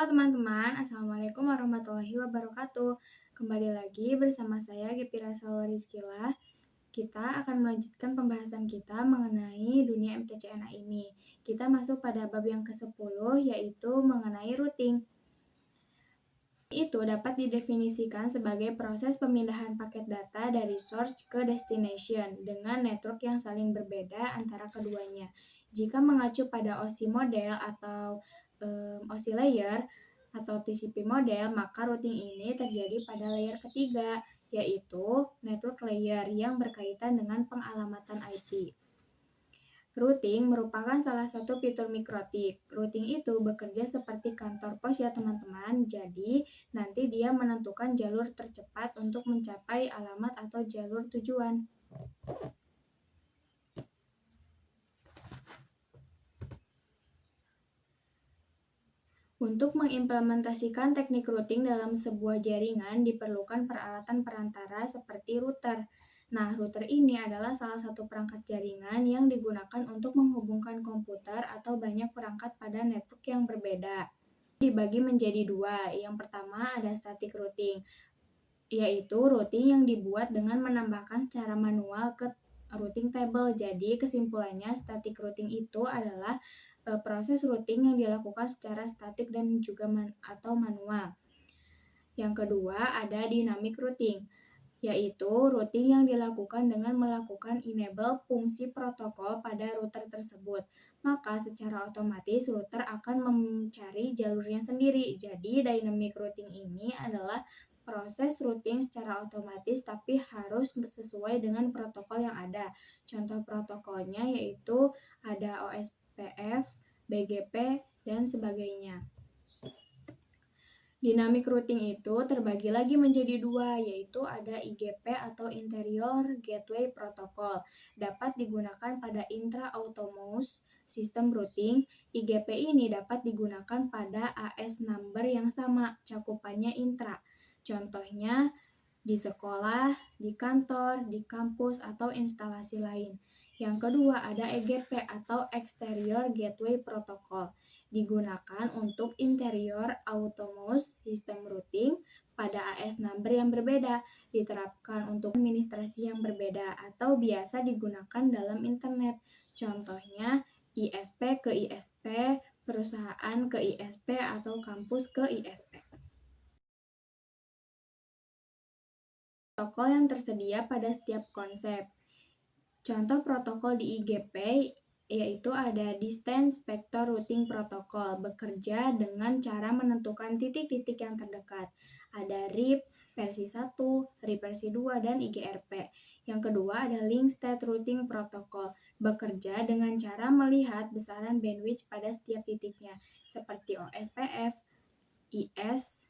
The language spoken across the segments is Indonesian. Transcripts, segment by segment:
teman-teman, Assalamualaikum warahmatullahi wabarakatuh. Kembali lagi bersama saya Gepira Salwarizkila. Kita akan melanjutkan pembahasan kita mengenai dunia MTCNA ini. Kita masuk pada bab yang ke-10 yaitu mengenai routing. Itu dapat didefinisikan sebagai proses pemindahan paket data dari source ke destination dengan network yang saling berbeda antara keduanya. Jika mengacu pada OSI model atau OSI layer atau TCP model, maka routing ini terjadi pada layer ketiga, yaitu network layer yang berkaitan dengan pengalamatan IP. Routing merupakan salah satu fitur mikrotik. Routing itu bekerja seperti kantor pos ya teman-teman. Jadi, nanti dia menentukan jalur tercepat untuk mencapai alamat atau jalur tujuan. Untuk mengimplementasikan teknik routing dalam sebuah jaringan diperlukan peralatan perantara seperti router. Nah, router ini adalah salah satu perangkat jaringan yang digunakan untuk menghubungkan komputer atau banyak perangkat pada network yang berbeda. Dibagi menjadi dua. Yang pertama ada static routing, yaitu routing yang dibuat dengan menambahkan secara manual ke routing table. Jadi kesimpulannya static routing itu adalah proses routing yang dilakukan secara statik dan juga atau manual. Yang kedua ada dynamic routing, yaitu routing yang dilakukan dengan melakukan enable fungsi protokol pada router tersebut. Maka secara otomatis router akan mencari jalurnya sendiri. Jadi dynamic routing ini adalah proses routing secara otomatis tapi harus sesuai dengan protokol yang ada. Contoh protokolnya yaitu ada OSPF, BGP, dan sebagainya. Dynamic routing itu terbagi lagi menjadi dua, yaitu ada IGP atau Interior Gateway Protocol. Dapat digunakan pada intra-autonomous sistem routing. IGP ini dapat digunakan pada AS number yang sama, cakupannya intra. Contohnya di sekolah, di kantor, di kampus, atau instalasi lain. Yang kedua ada EGP atau Exterior Gateway Protocol. Digunakan untuk interior autonomous system routing pada AS number yang berbeda, diterapkan untuk administrasi yang berbeda atau biasa digunakan dalam internet. Contohnya ISP ke ISP, perusahaan ke ISP, atau kampus ke ISP. Protokol yang tersedia pada setiap konsep. Contoh protokol di IGP yaitu ada Distance Vector Routing Protocol, bekerja dengan cara menentukan titik-titik yang terdekat. Ada RIP versi 1, RIP versi 2, dan IGRP. Yang kedua ada Link State Routing Protocol, bekerja dengan cara melihat besaran bandwidth pada setiap titiknya, seperti OSPF, IS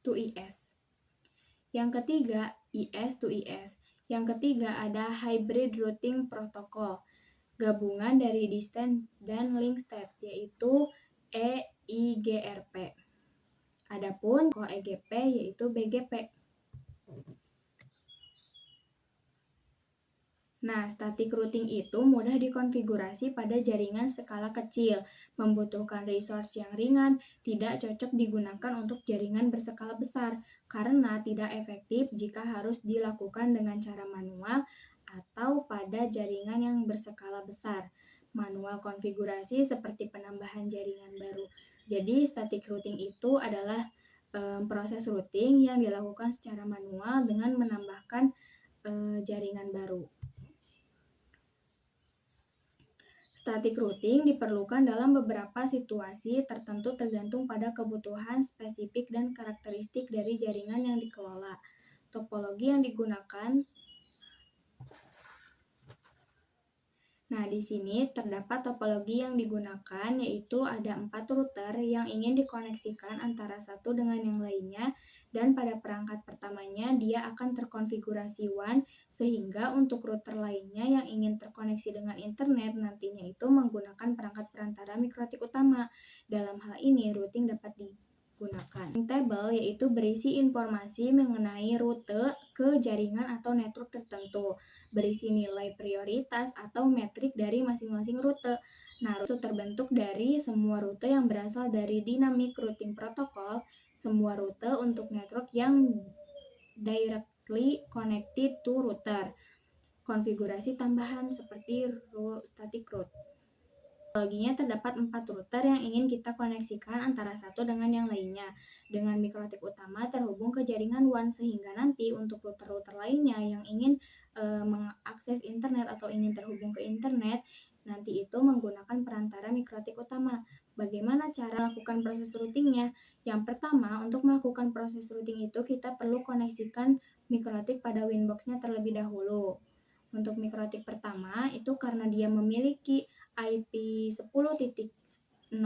to IS. Yang ketiga, IS to IS. Yang ketiga ada Hybrid Routing Protocol, gabungan dari Distance dan Link State, yaitu EIGRP. Adapun EGP yaitu BGP. Nah, static routing itu mudah dikonfigurasi pada jaringan skala kecil, membutuhkan resource yang ringan, tidak cocok digunakan untuk jaringan berskala besar, karena tidak efektif jika harus dilakukan dengan cara manual atau pada jaringan yang berskala besar. Manual konfigurasi seperti penambahan jaringan baru. Jadi, static routing itu adalah proses routing yang dilakukan secara manual dengan menambahkan jaringan baru. Static routing diperlukan dalam beberapa situasi tertentu tergantung pada kebutuhan spesifik dan karakteristik dari jaringan yang dikelola. Topologi yang digunakan. Nah, di sini terdapat topologi yang digunakan, yaitu ada 4 router yang ingin dikoneksikan antara satu dengan yang lainnya, dan pada perangkat pertamanya dia akan terkonfigurasi WAN, sehingga untuk router lainnya yang ingin terkoneksi dengan internet nantinya itu menggunakan perangkat perantara mikrotik utama. Dalam hal ini, routing dapat gunakan. Table yaitu berisi informasi mengenai rute ke jaringan atau network tertentu, berisi nilai prioritas atau metrik dari masing-masing rute. Nah, rute terbentuk dari semua rute yang berasal dari Dynamic Routing Protocol, semua rute untuk network yang directly connected to router. Konfigurasi tambahan seperti static route. Teknologinya terdapat 4 router yang ingin kita koneksikan antara satu dengan yang lainnya dengan mikrotik utama terhubung ke jaringan WAN, sehingga nanti untuk router-router lainnya yang ingin mengakses internet atau ingin terhubung ke internet, nanti itu menggunakan perantara mikrotik utama. Bagaimana cara melakukan proses routingnya? Yang pertama, untuk melakukan proses routing itu kita perlu koneksikan mikrotik pada Winbox-nya terlebih dahulu. Untuk mikrotik pertama itu karena dia memiliki IP 10.0.137.127,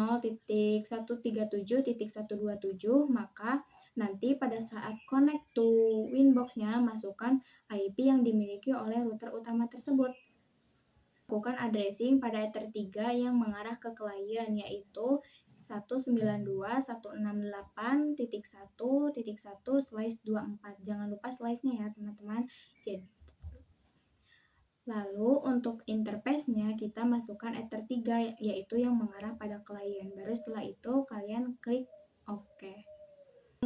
maka nanti pada saat connect to Winbox-nya masukkan IP yang dimiliki oleh router utama tersebut. Lakukan addressing pada Ether 3 yang mengarah ke klien, yaitu 192.168.1.1/24. Jangan lupa slice-nya ya teman-teman. Lalu untuk interface-nya kita masukkan Ether 3 yaitu yang mengarah pada klien. Baru setelah itu kalian klik OK.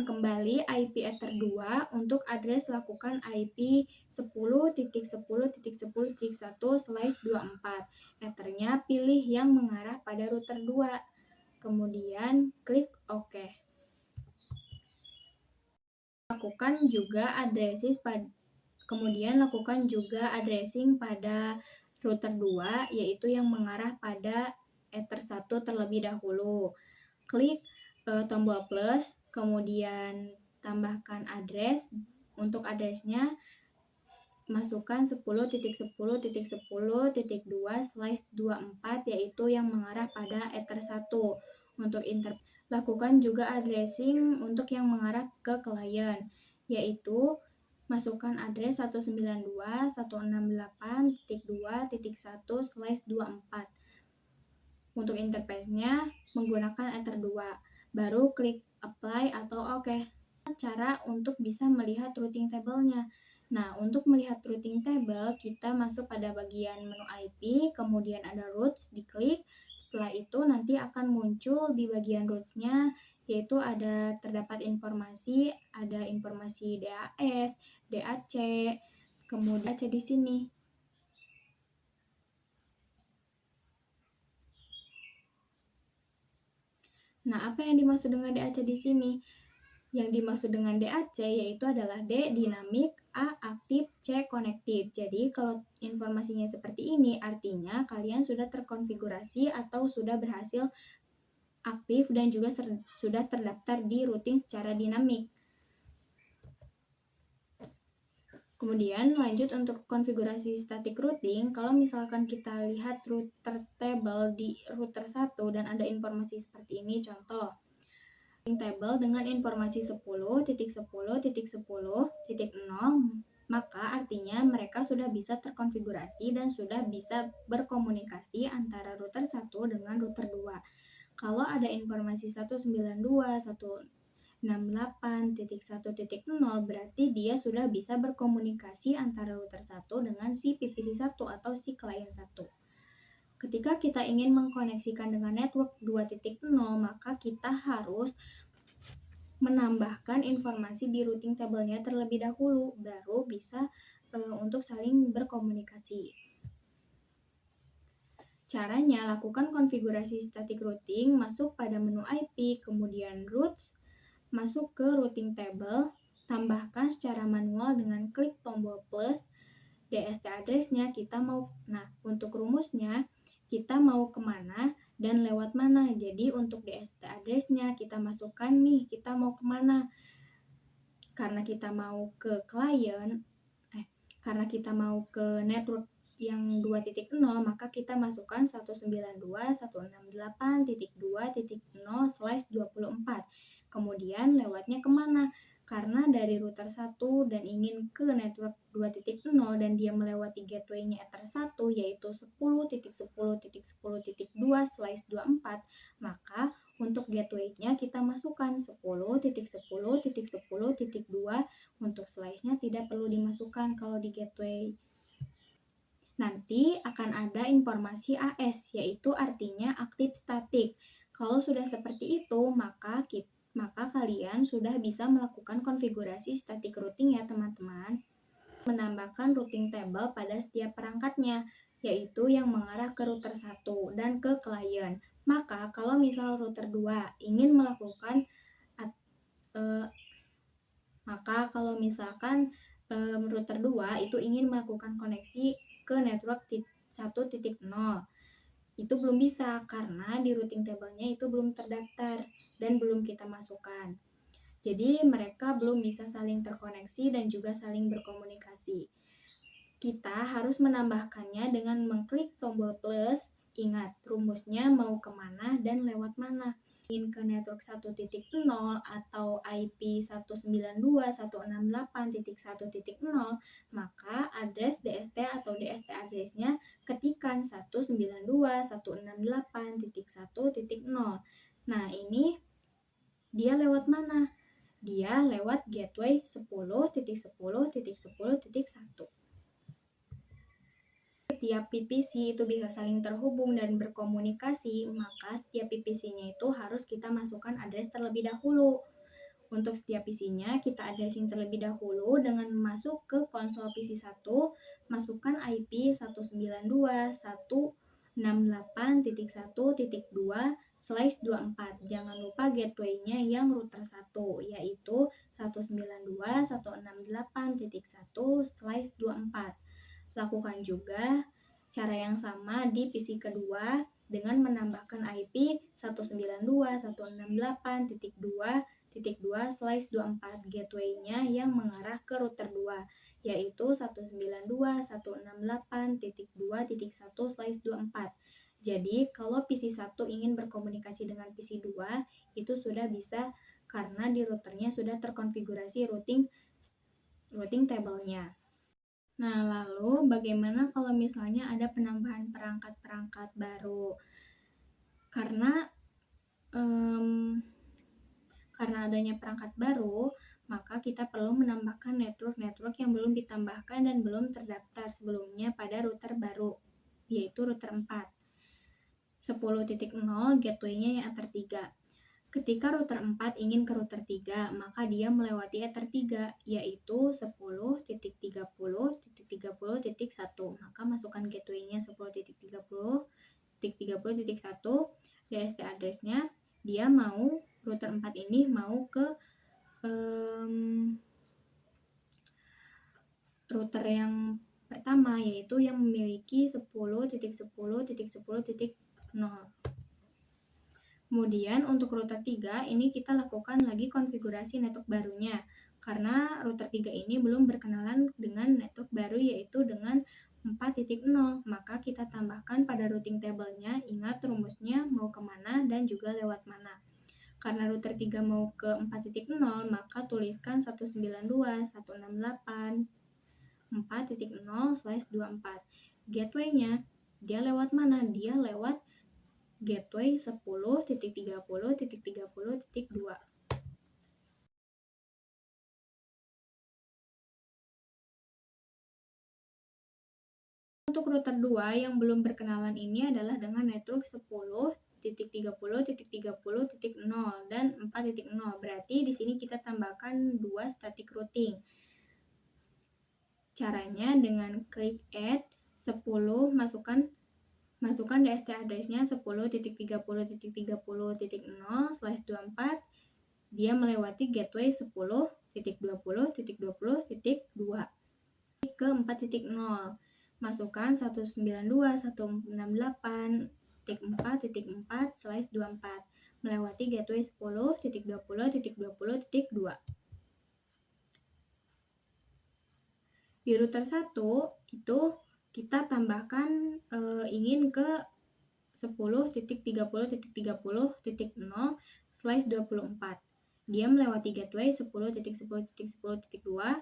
Kembali IP Ether 2 untuk address lakukan IP 10.10.10.1/24. Ethernya pilih yang mengarah pada router 2. Kemudian klik OK. Lakukan juga addressing pada router 2 yaitu yang mengarah pada Ether 1 terlebih dahulu. Klik tombol plus, kemudian tambahkan address. Untuk addressnya masukkan 10.10.10.2/24 yaitu yang mengarah pada Ether 1. Untuk lakukan juga addressing untuk yang mengarah ke klien, yaitu masukkan address 192.168.2.1/24. Untuk interface-nya menggunakan Ether 2. Baru klik apply atau OK. Cara untuk bisa melihat routing table-nya. Nah, untuk melihat routing table, kita masuk pada bagian menu IP, kemudian ada routes, diklik. Setelah itu nanti akan muncul di bagian routes-nya, yaitu terdapat informasi, ada informasi DAS, DAC, kemudian DAC di sini. Nah, apa yang dimaksud dengan DAC di sini? Yang dimaksud dengan DAC yaitu adalah D dinamik, A aktif, C konektif. Jadi kalau informasinya seperti ini artinya kalian sudah terkonfigurasi atau sudah berhasil aktif dan juga sudah terdaftar di routing secara dinamik. Kemudian lanjut untuk konfigurasi static routing. Kalau misalkan kita lihat router table di router 1 dan ada informasi seperti ini, contoh table dengan informasi 10.10.10.0, maka artinya mereka sudah bisa terkonfigurasi dan sudah bisa berkomunikasi antara router 1 dengan router 2. Kalau ada informasi 192.168.1.0 berarti dia sudah bisa berkomunikasi antara router 1 dengan si PVC 1 atau si klien 1. Ketika kita ingin mengkoneksikan dengan network 2.0, maka kita harus menambahkan informasi di routing table-nya terlebih dahulu, baru bisa untuk saling berkomunikasi. Caranya, lakukan konfigurasi static routing, masuk pada menu IP, kemudian routes, masuk ke routing table, tambahkan secara manual dengan klik tombol plus, DST address-nya kita mau, untuk rumusnya, kita mau kemana dan lewat mana. Jadi untuk DST address-nya kita masukkan nih, kita mau kemana. Karena kita mau ke network yang 2.0, maka kita masukkan 192.168.2.0/24. Kemudian lewatnya kemana? Karena dari router 1 dan ingin ke network 2.0 dan dia melewati gateway-nya Ether 1 yaitu 10.10.10.2/24, maka untuk gateway-nya kita masukkan 10.10.10.2, untuk slice-nya tidak perlu dimasukkan kalau di gateway. Nanti akan ada informasi AS, yaitu artinya aktif statik. Kalau sudah seperti itu, maka kalian sudah bisa melakukan konfigurasi static routing ya teman-teman. Menambahkan routing table pada setiap perangkatnya, yaitu yang mengarah ke router 1 dan ke klien. Maka kalau misal router 2 ingin melakukan router 2 itu ingin melakukan koneksi ke network 1.0, itu belum bisa karena di routing table-nya itu belum terdaftar dan belum kita masukkan. Jadi mereka belum bisa saling terkoneksi dan juga saling berkomunikasi. Kita harus menambahkannya dengan mengklik tombol plus. Ingat, rumusnya mau kemana dan lewat mana. Ingin ke network 1.0 atau IP 192.168.1.0, maka address DST atau DST address-nya ketikkan 192.168.1.0. Nah, ini dia lewat mana? Dia lewat gateway 10.10.10.1. Setiap PPC itu bisa saling terhubung dan berkomunikasi, maka setiap PPC-nya itu harus kita masukkan address terlebih dahulu. Untuk setiap PC-nya, kita addressing terlebih dahulu dengan masuk ke konsol PC 1, masukkan IP 192.168.1.2/24. Jangan lupa gateway-nya yang router 1, yaitu 192.168.1/24. Lakukan juga cara yang sama di PC kedua dengan menambahkan IP 192.168.2.2/24 gateway-nya yang mengarah ke router 2, yaitu 192.168.2.1/24. Jadi, kalau PC 1 ingin berkomunikasi dengan PC 2, itu sudah bisa karena di routernya sudah terkonfigurasi routing table-nya. Nah, lalu bagaimana kalau misalnya ada penambahan perangkat-perangkat baru? Karena adanya perangkat baru, maka kita perlu menambahkan network yang belum ditambahkan dan belum terdaftar sebelumnya pada router baru, yaitu router 4. 10.0 gateway-nya yang Ether 3. Ketika router 4 ingin ke router 3, maka dia melewati Ether 3, yaitu 10.30.30.1. Maka masukkan gateway-nya 10.30.30.1, DST address-nya, dia mau, router 4 ini mau ke router yang pertama, yaitu yang memiliki 10.10.10.0. Kemudian untuk router 3 ini kita lakukan lagi konfigurasi network barunya. Karena router 3 ini belum berkenalan dengan network baru yaitu dengan 4.0. Maka kita tambahkan pada routing table-nya, ingat rumusnya mau kemana dan juga lewat mana. Karena router 3 mau ke 4.0, maka tuliskan 192.168.4.0/24. Gateway-nya dia lewat mana? Dia lewat gateway 10.30.30.2. Untuk router 2 yang belum berkenalan ini adalah dengan network 10.30.30.0 dan 4.0. Berarti di sini kita tambahkan 2 static routing. Caranya dengan klik add 10, masukkan DST address-nya 10.30.30.0/24. Dia melewati gateway 10.20.20.2 ke 4.0. Masukkan 192.168.4.4/24 melewati gateway 10.20.20.2. Di router 1 itu kita tambahkan ingin ke 10.30.30.0/24. Dia melewati gateway 10.10.10.2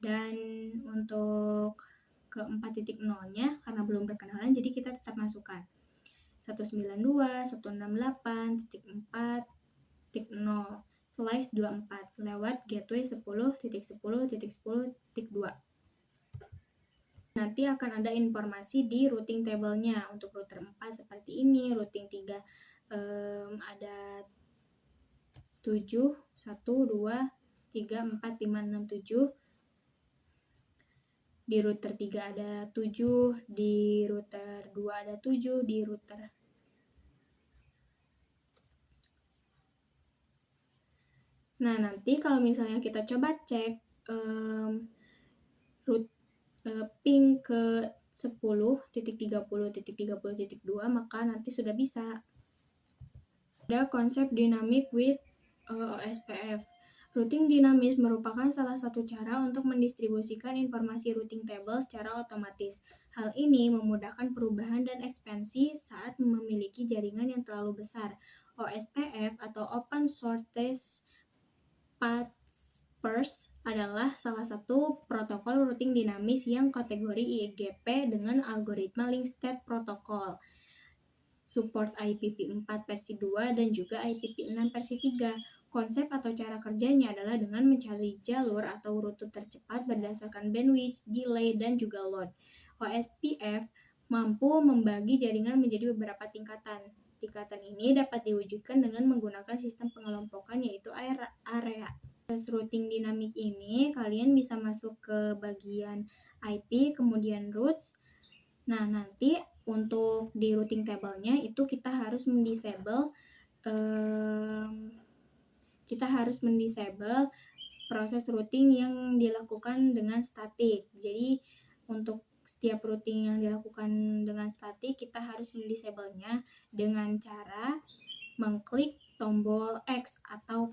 dan untuk ke 4.0-nya karena belum berkenalan jadi kita tetap masukkan 192.168.4.0/24 lewat gateway 10.10.10.2. Nanti akan ada informasi di routing table-nya. Untuk router 4 seperti ini, routing 3 ada 7, 1, 2, 3, 4, 5, 6, 7. Di router 3 ada 7, di router 2 ada 7, di router Nah, nanti kalau misalnya kita coba cek ping ke 10.30.30.2, maka nanti sudah bisa. Ada konsep dynamic with OSPF. Routing dinamis merupakan salah satu cara untuk mendistribusikan informasi routing table secara otomatis. Hal ini memudahkan perubahan dan ekspansi saat memiliki jaringan yang terlalu besar. OSPF atau Open Shortest Path First adalah salah satu protokol routing dinamis yang kategori IGP dengan algoritma Link State Protocol. Support IPv4 versi 2 dan juga IPv6 versi 3. Konsep atau cara kerjanya adalah dengan mencari jalur atau rute tercepat berdasarkan bandwidth, delay, dan juga load. OSPF mampu membagi jaringan menjadi beberapa tingkatan. Tingkatan ini dapat diwujudkan dengan menggunakan sistem pengelompokan yaitu area. Proses routing dinamik ini kalian bisa masuk ke bagian IP, kemudian routes. Nah, nanti untuk di routing table-nya itu kita harus mendisable proses routing yang dilakukan dengan statik. Jadi untuk setiap routing yang dilakukan dengan statik kita harus mendisable-nya dengan cara mengklik tombol X atau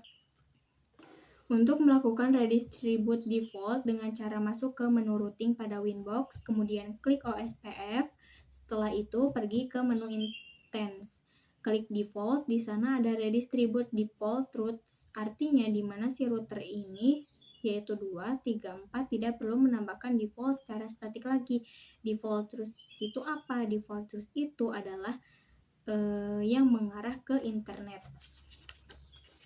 untuk melakukan redistribute default dengan cara masuk ke menu routing pada Winbox, kemudian klik OSPF. Setelah itu pergi ke menu instance. Klik default, di sana ada redistribute default routes, artinya di mana si router ini yaitu 2, 3, 4 tidak perlu menambahkan default secara statik lagi. Default routes itu apa? Default routes itu adalah yang mengarah ke internet.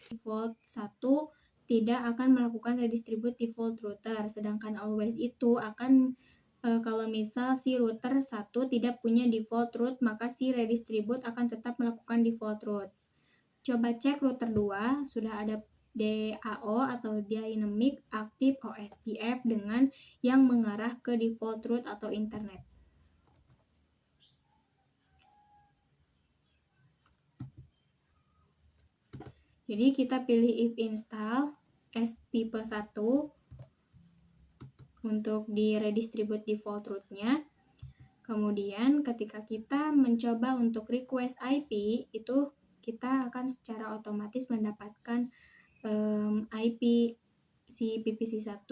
Default 1 tidak akan melakukan redistribute default router, sedangkan always itu akan kalau misal si router 1 tidak punya default route, maka si redistribute akan tetap melakukan default routes. Coba cek router 2, sudah ada DAO atau Dynamic Active OSPF dengan yang mengarah ke default route atau internet. Jadi kita pilih if install S tipe 1 untuk di redistribute default route-nya. Kemudian ketika kita mencoba untuk request IP, itu kita akan secara otomatis mendapatkan IP si PVC1.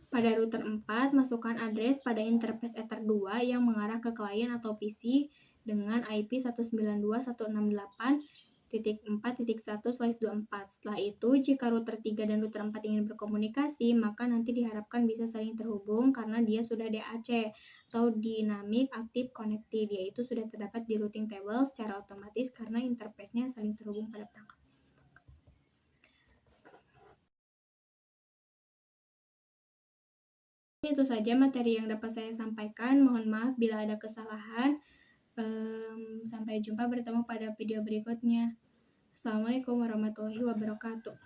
Pada router 4, masukkan address pada interface Ether 2 yang mengarah ke klien atau PC dengan IP 192.168.4.1/24. Setelah itu, jika router 3 dan router 4 ingin berkomunikasi, maka nanti diharapkan bisa saling terhubung karena dia sudah DAC atau Dynamic Active Connected, yaitu sudah terdapat di routing table secara otomatis karena interface-nya saling terhubung pada perangkat. Itu saja materi yang dapat saya sampaikan. Mohon maaf bila ada kesalahan. Sampai jumpa, bertemu pada video berikutnya. Assalamualaikum warahmatullahi wabarakatuh.